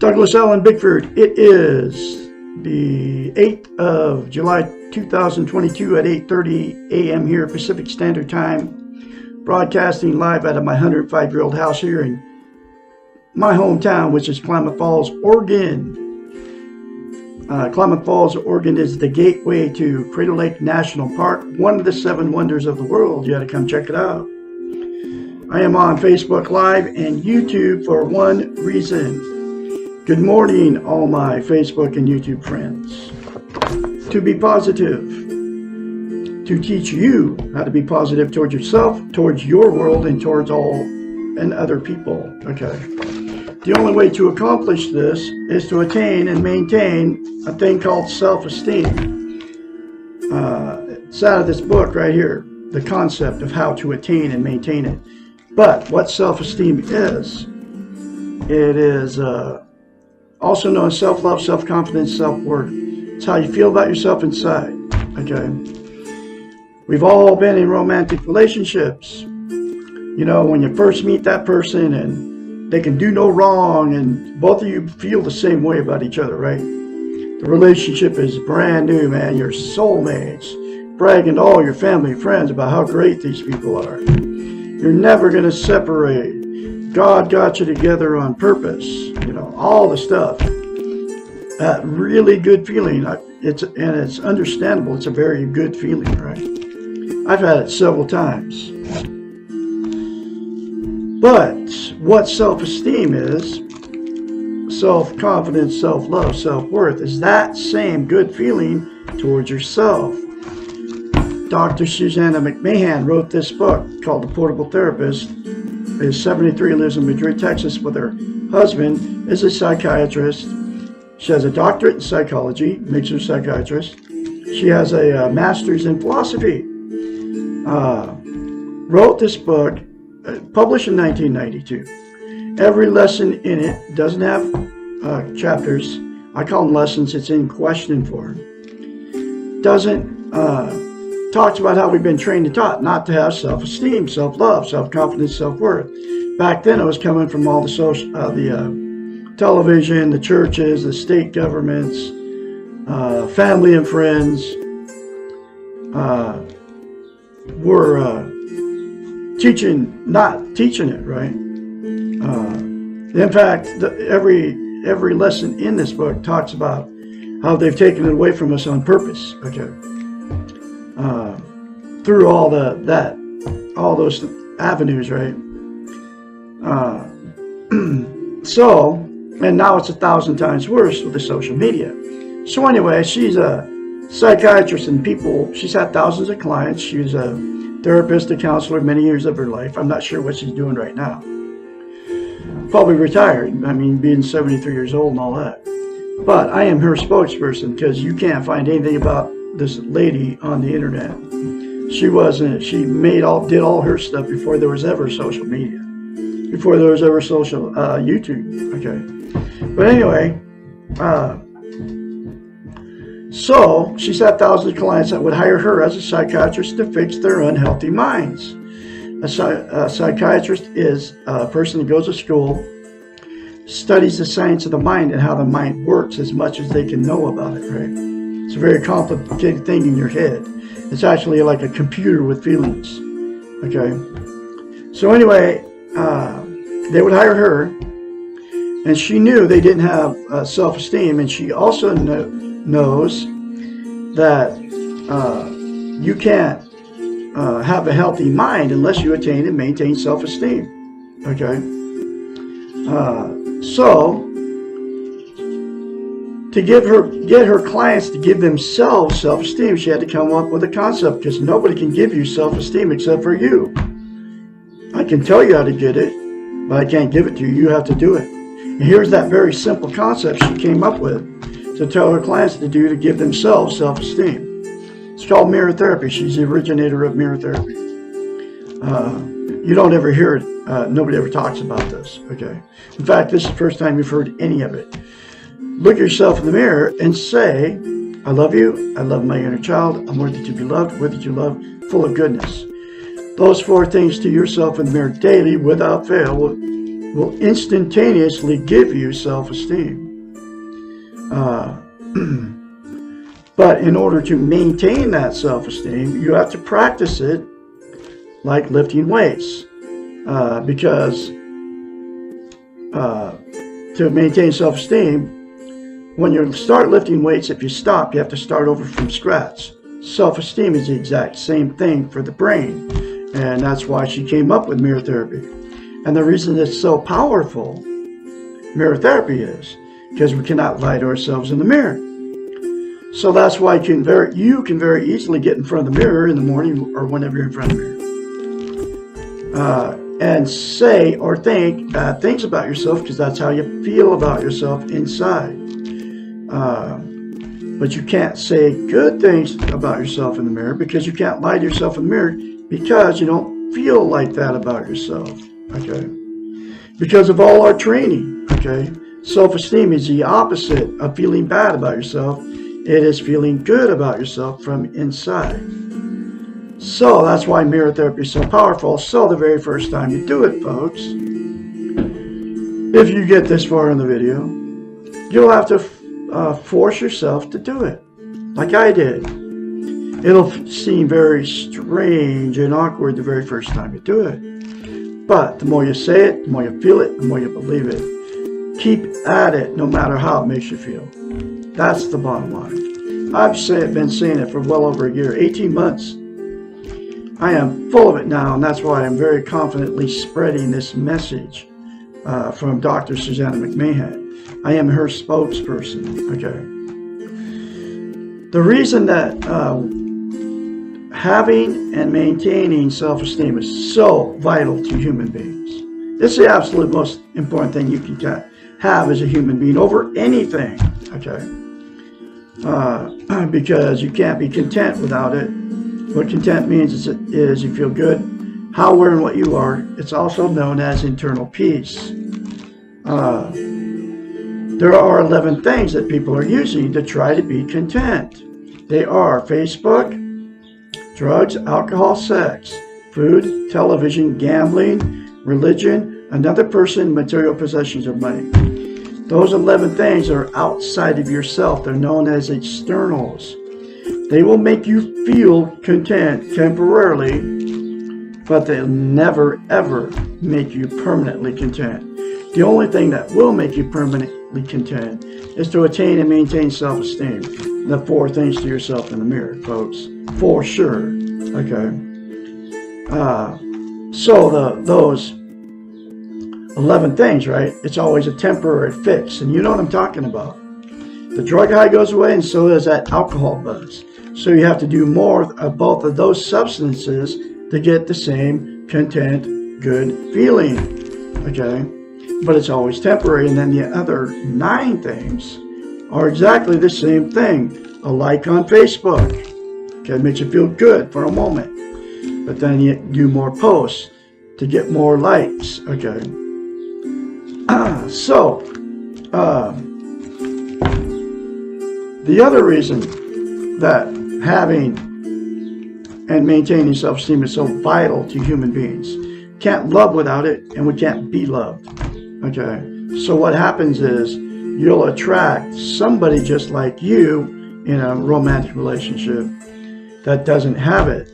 Douglas Allen Bickford. It is the 8th of July 2022 at 8:30 a.m. here Pacific Standard Time, broadcasting live out of my 105-year-old house here in my hometown, which is Klamath Falls, Oregon. Klamath Falls, Oregon is the gateway to Crater Lake National Park, one of the 7 wonders of the world. You got to come check it out. I am on Facebook Live and YouTube for one reason. Good morning, all my Facebook and YouTube friends. To be positive. To teach you how to be positive towards yourself, towards your world, and towards all and other people. Okay. The only way to accomplish this is to attain and maintain a thing called self-esteem. It's out of this book right here, the concept of how to attain and maintain it. But what self-esteem is, it is also known as self-love, self-confidence, self-worth. It's how you feel about yourself inside. Okay. We've all been in romantic relationships. You know, when you first meet that person and they can do no wrong and both of you feel the same way about each other, right? The relationship is brand new, man. You're soulmates, bragging to all your family and friends about how great these people are. You're never going to separate. God got you together on purpose. You know, all the stuff. That really good feeling. It's understandable. It's a very good feeling, right? I've had it several times. But what self-esteem is, self-confidence, self-love, self-worth, is that same good feeling towards yourself. Dr. Susanna McMahon wrote this book called The Portable Therapist. Is 73, lives in Madrid, Texas with her husband, is a psychiatrist. She has a doctorate in psychology, makes her a psychiatrist. She has a master's in philosophy. Wrote this book, published in 1992. Every lesson in it doesn't have chapters. I call them lessons. It's in question form. Talks about how we've been trained and taught not to have self-esteem, self-love, self-confidence, self-worth. Back then, it was coming from all the television, the churches, the state governments, family and friends were not teaching it, right? In fact, every lesson in this book talks about how they've taken it away from us on purpose. Okay. Through all those avenues, right? And now it's 1,000 times worse with the social media. So anyway, she's a psychiatrist and she's had thousands of clients. She's a therapist, a counselor, many years of her life. I'm not sure what she's doing right now. Probably retired. I mean, being 73 years old and all that. But I am her spokesperson because you can't find anything about this lady on the internet. She did all her stuff before there was ever social media, before there was ever social YouTube. Okay, but anyway, so she's had thousands of clients that would hire her as a psychiatrist to fix their unhealthy minds. A psychiatrist is a person who goes to school, studies the science of the mind and how the mind works as much as they can know about it, right? It's a very complicated thing in your head. It's actually like a computer with feelings. Okay. So anyway, they would hire her, and she knew they didn't have self-esteem, and she also knows that you can't have a healthy mind unless you attain and maintain self-esteem. Okay. So to get her clients to give themselves self-esteem, she had to come up with a concept, because nobody can give you self-esteem except for you. I can tell you how to get it, but I can't give it to you. You have to do it. And here's that very simple concept she came up with to tell her clients to do to give themselves self-esteem. It's called mirror therapy. She's the originator of mirror therapy. You don't ever hear it. Nobody ever talks about this. Okay. In fact, this is the first time you've heard any of it. Look yourself in the mirror and say, I love you. I love my inner child. I'm worthy to be loved, worthy to love, full of goodness. Those 4 things to yourself in the mirror daily without fail will will instantaneously give you self-esteem. But in order to maintain that self-esteem, you have to practice it like lifting weights. Because to maintain self-esteem, when you start lifting weights, if you stop, you have to start over from scratch. Self-esteem is the exact same thing for the brain. And that's why she came up with mirror therapy. And the reason it's so powerful, mirror therapy, is because we cannot lie to ourselves in the mirror. So that's why you can very easily get in front of the mirror in the morning or whenever you're in front of the mirror. And say or think bad things about yourself, because that's how you feel about yourself inside. But you can't say good things about yourself in the mirror, because you can't lie to yourself in the mirror, because you don't feel like that about yourself. Okay? Because of all our training. Okay? Self-esteem is the opposite of feeling bad about yourself. It is feeling good about yourself from inside. So that's why mirror therapy is so powerful. So the very first time you do it, folks, if you get this far in the video, you'll have to force yourself to do it, like I did. It'll seem very strange and awkward the very first time you do it. But the more you say it, the more you feel it, the more you believe it. Keep at it no matter how it makes you feel. That's the bottom line. I've been saying it for well over a year, 18 months. I am full of it now, and that's why I'm very confidently spreading this message from Dr. Susanna McMahon. I am her spokesperson. Okay. The reason that having and maintaining self-esteem is so vital to human beings. It's the absolute most important thing you can have as a human being over anything. Okay. Because you can't be content without it. What content means is you feel good, how, where, and what you are. It's also known as internal peace. There are 11 things that people are using to try to be content. They are Facebook, drugs, alcohol, sex, food, television, gambling, religion, another person, material possessions, or money. Those 11 things are outside of yourself. They're known as externals. They will make you feel content temporarily, but they'll never, ever make you permanently content. The only thing that will make you permanently content is to attain and maintain self-esteem. The 4 things to yourself in the mirror, folks. For sure. Okay. Those 11 things, right? It's always a temporary fix. And you know what I'm talking about. The drug high goes away, and so does that alcohol buzz. So you have to do more of both of those substances to get the same content, good feeling. Okay? But it's always temporary. And then the other 9 things are exactly the same thing. A like on Facebook. Okay, it makes you feel good for a moment. But then you do more posts to get more likes. Okay. The other reason that having and maintaining self-esteem is so vital to human beings. Can't love without it, and we can't be loved. Okay? So what happens is you'll attract somebody just like you in a romantic relationship that doesn't have it.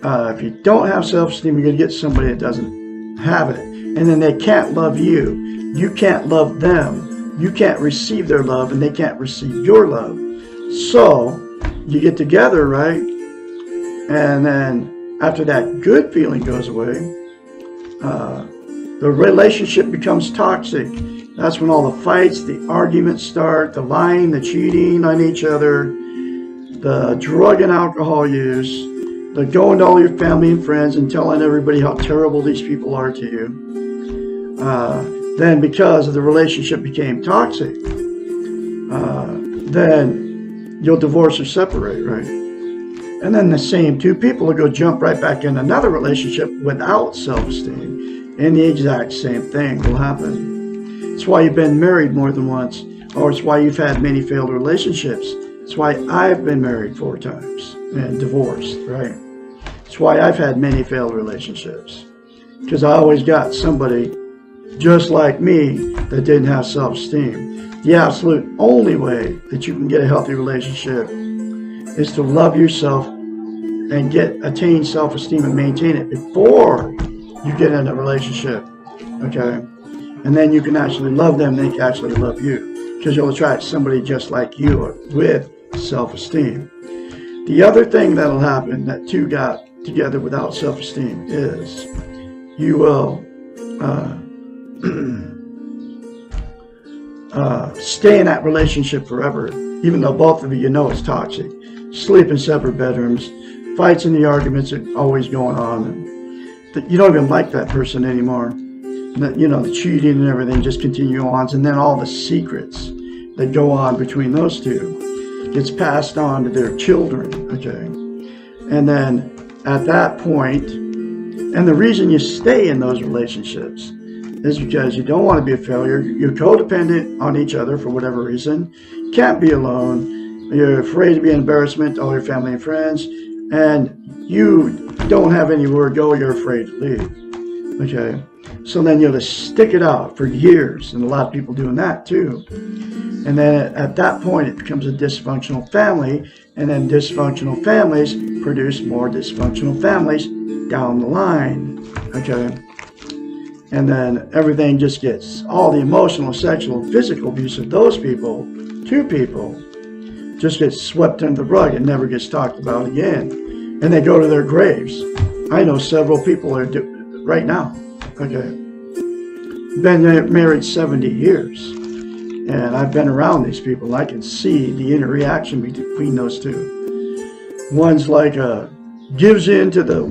If you don't have self-esteem, you're going to get somebody that doesn't have it. And then they can't love you. You can't love them. You can't receive their love, and they can't receive your love. So you get together, right? And then after that good feeling goes away, the relationship becomes toxic. That's when all the fights, the arguments start, the lying, the cheating on each other, the drug and alcohol use, the going to all your family and friends and telling everybody how terrible these people are to you. Then because of the relationship became toxic, then you'll divorce or separate, right? And then the same 2 people will go jump right back in another relationship without self-esteem, and the exact same thing will happen. It's why you've been married more than once, or it's why you've had many failed relationships. It's why I've been married 4 times and divorced, right? It's why I've had many failed relationships, because I always got somebody just like me, that didn't have self-esteem. The absolute only way that you can get a healthy relationship is to love yourself and attain self-esteem and maintain it before you get in a relationship. Okay? And then you can actually love them, and they can actually love you, because you'll attract somebody just like you with self-esteem. The other thing that'll happen that two got together without self-esteem is you will stay in that relationship forever, even though both of you know it's toxic. Sleep in separate bedrooms, fights and the arguments are always going on, and you don't even like that person anymore. The cheating and everything just continue on, and then all the secrets that go on between those two gets passed on to their children. Okay, and then at that point, and the reason you stay in those relationships is because you don't want to be a failure. You're codependent on each other for whatever reason. Can't be alone. You're afraid to be an embarrassment to all your family and friends, and you don't have anywhere to go. You're afraid to leave. Okay, so then you'll just stick it out for years, and a lot of people doing that too. And then at that point, it becomes a dysfunctional family, and then dysfunctional families produce more dysfunctional families down the line. Okay. And then everything just gets, all the emotional, sexual, and physical abuse of those people, two people, just gets swept under the rug and never gets talked about again. And they go to their graves. I know several people are right now. Okay. Been married 70 years. And I've been around these people, and I can see the interaction between those two. One's like gives in to the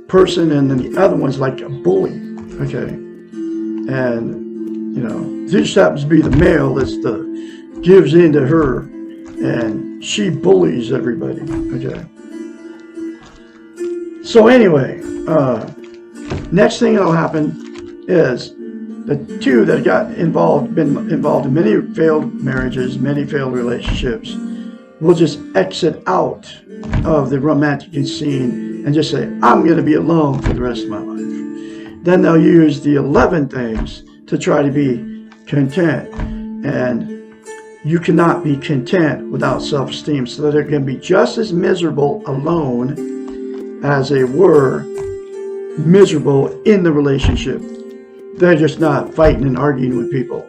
person, and then the other one's like a bully. Okay, and this happens to be the male that's gives in to her, and she bullies everybody. Okay. So anyway, next thing that'll happen is the two that got been involved in many failed marriages, many failed relationships, will just exit out of the romantic scene and just say, I'm going to be alone for the rest of my life. Then they'll use the 11 things to try to be content. And you cannot be content without self-esteem, so that they can be just as miserable alone as they were miserable in the relationship. They're just not fighting and arguing with people,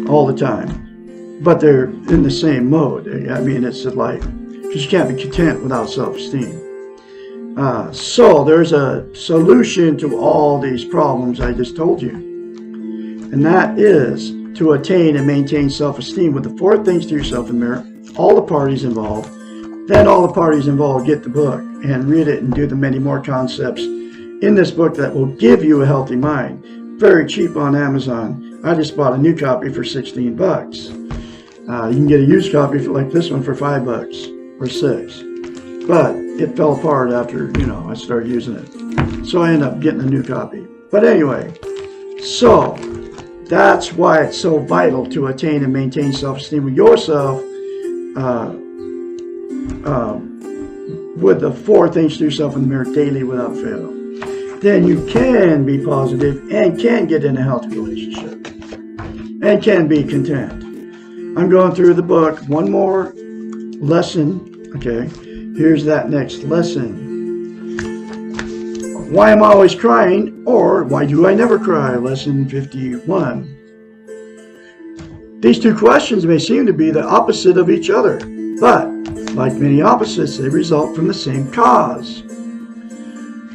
all the time. But they're in the same mode. I mean, it's like, because you can't be content without self-esteem. So there's a solution to all these problems I just told you. And that is to attain and maintain self-esteem with the 4 things to yourself in the mirror, all the parties involved. Then all the parties involved get the book and read it and do the many more concepts in this book that will give you a healthy mind. Very cheap on Amazon. I just bought a new copy for $16. You can get a used copy for like this one for $5 or $6. But it fell apart after, I started using it. So I ended up getting a new copy. But anyway, so that's why it's so vital to attain and maintain self-esteem with yourself, with the 4 things to yourself in the mirror daily without fail. Then you can be positive and can get in a healthy relationship and can be content. I'm going through the book, one more lesson. Okay, here's that next lesson. Why am I always crying, or why do I never cry? Lesson 51. These 2 questions may seem to be the opposite of each other, but like many opposites, they result from the same cause.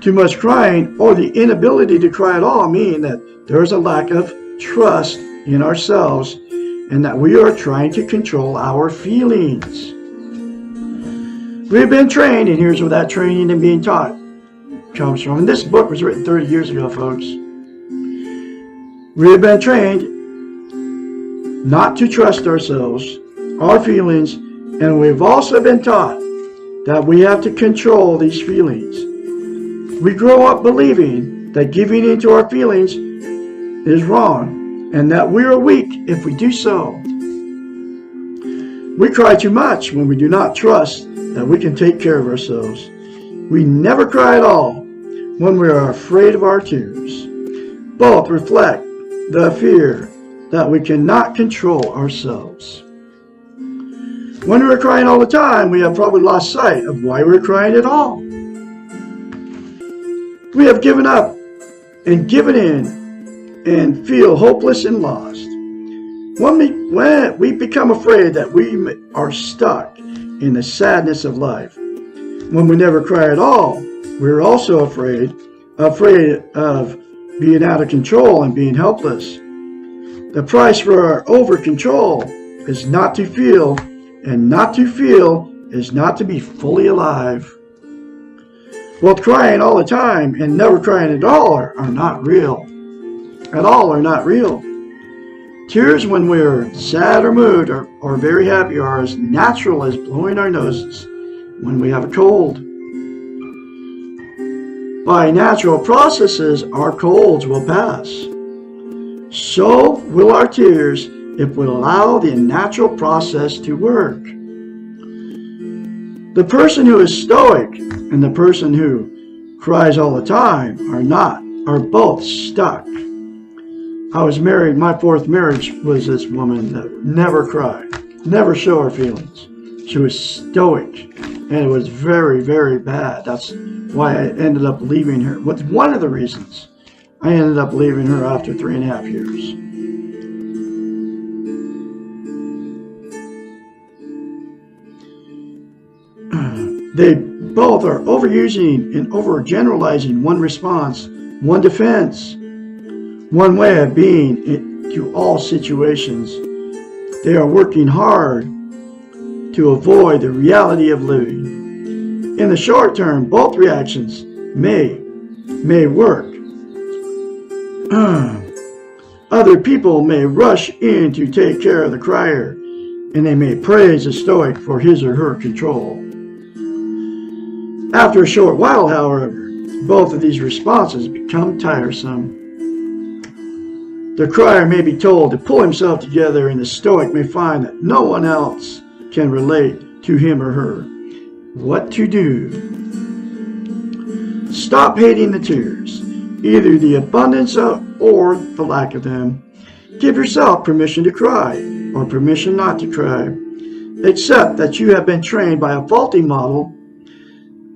Too much crying or the inability to cry at all mean that there is a lack of trust in ourselves and that we are trying to control our feelings. We've been trained, and here's where that training and being taught comes from. And this book was written 30 years ago, folks. We've been trained not to trust ourselves, our feelings, and we've also been taught that we have to control these feelings. We grow up believing that giving in to our feelings is wrong and that we are weak if we do so. We cry too much when we do not trust that we can take care of ourselves. We never cry at all when we are afraid of our tears. Both reflect the fear that we cannot control ourselves. When we're crying all the time, we have probably lost sight of why we're crying at all. We have given up and given in and feel hopeless and lost. When we become afraid that we are stuck in the sadness of life. When we never cry at all, we're also afraid of being out of control and being helpless. The price for our over-control is not to feel, and not to feel is not to be fully alive. Both crying all the time and never crying at all are not real. At all are not real. Tears when we're sad or moved or very happy are as natural as blowing our noses when we have a cold. By natural processes, our colds will pass. So will our tears if we allow the natural process to work. The person who is stoic and the person who cries all the time are both stuck. I was married, my fourth marriage was this woman that never cried, never showed her feelings. She was stoic, and it was very, very bad. That's why I ended up leaving her. What's one of the reasons I ended up leaving her after 3.5 years. They both are overusing and overgeneralizing one response, one defense, one way of being to all situations. They are working hard to avoid the reality of living. In the short term, both reactions may work. Other people may rush in to take care of the crier, and they may praise the stoic for his or her control. After a short while, however, both of these responses become tiresome. The crier may be told to pull himself together, and the stoic may find that no one else can relate to him or her. What to do? Stop hating the tears, either the abundance of or the lack of them. Give yourself permission to cry or permission not to cry. Accept that you have been trained by a faulty model,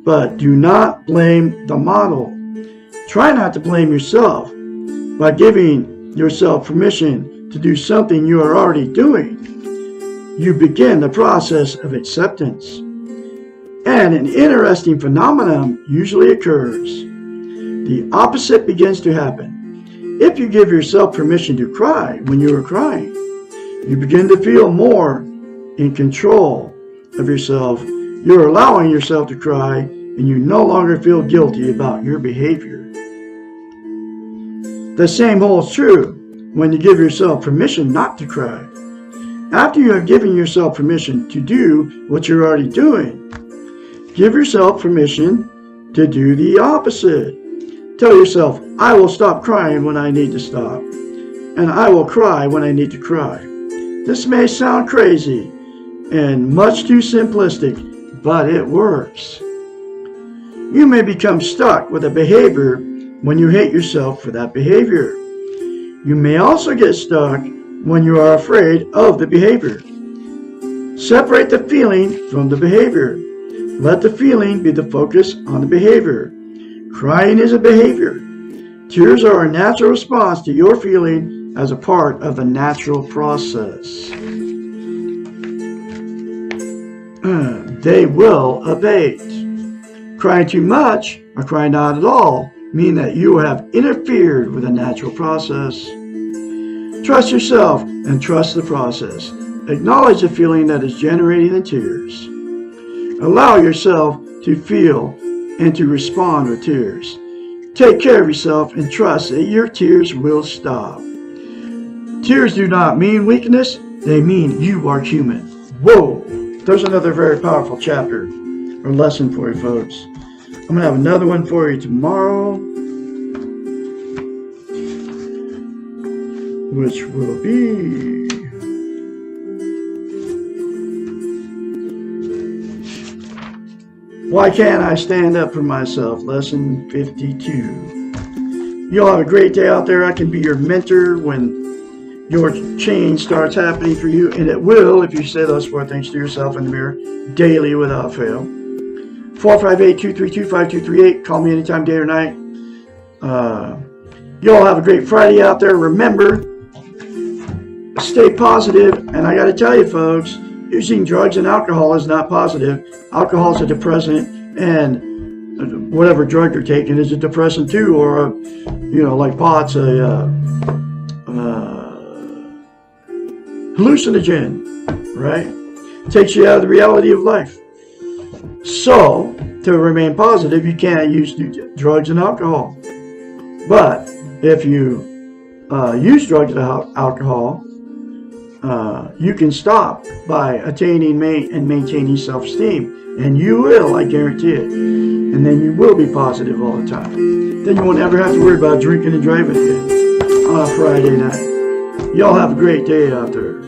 but do not blame the model. Try not to blame yourself by giving yourself permission to do something you are already doing. You begin the process of acceptance. And an interesting phenomenon usually occurs. The opposite begins to happen. If you give yourself permission to cry when you are crying, you begin to feel more in control of yourself. You're allowing yourself to cry, and you no longer feel guilty about your behavior. The same holds true when you give yourself permission not to cry. After you have given yourself permission to do what you're already doing, give yourself permission to do the opposite. Tell yourself, I will stop crying when I need to stop, and I will cry when I need to cry. This may sound crazy and much too simplistic, but it works. You may become stuck with a behavior when you hate yourself for that behavior. You may also get stuck when you are afraid of the behavior. Separate the feeling from the behavior. Let the feeling be the focus on the behavior. Crying is a behavior. Tears are a natural response to your feeling as a part of the natural process. They will abate. Crying too much or crying not at all mean that you have interfered with the natural process. Trust yourself and trust the process. Acknowledge the feeling that is generating the tears. Allow yourself to feel and to respond with tears. Take care of yourself and trust that your tears will stop. Tears do not mean weakness, they mean you are human. Whoa! There's another very powerful chapter or lesson for you folks. I'm going to have another one for you tomorrow, which will be Why can't I stand up for myself? Lesson 52. You'll have a great day out there. I can be your mentor when your change starts happening for you, and it will if you say those 4 things to yourself in the mirror daily without fail. 458-232-5238. Call me anytime, day or night. You all have a great Friday out there. Remember, stay positive. And I got to tell you, folks, using drugs and alcohol is not positive. Alcohol is a depressant, and whatever drug you're taking is a depressant too, or like pot's a hallucinogen, right? Takes you out of the reality of life. So, to remain positive, you can't use drugs and alcohol. But if you use drugs and alcohol, you can stop by attaining and maintaining self-esteem. And you will, I guarantee it. And then you will be positive all the time. Then you won't ever have to worry about drinking and driving again on a Friday night. Y'all have a great day out there.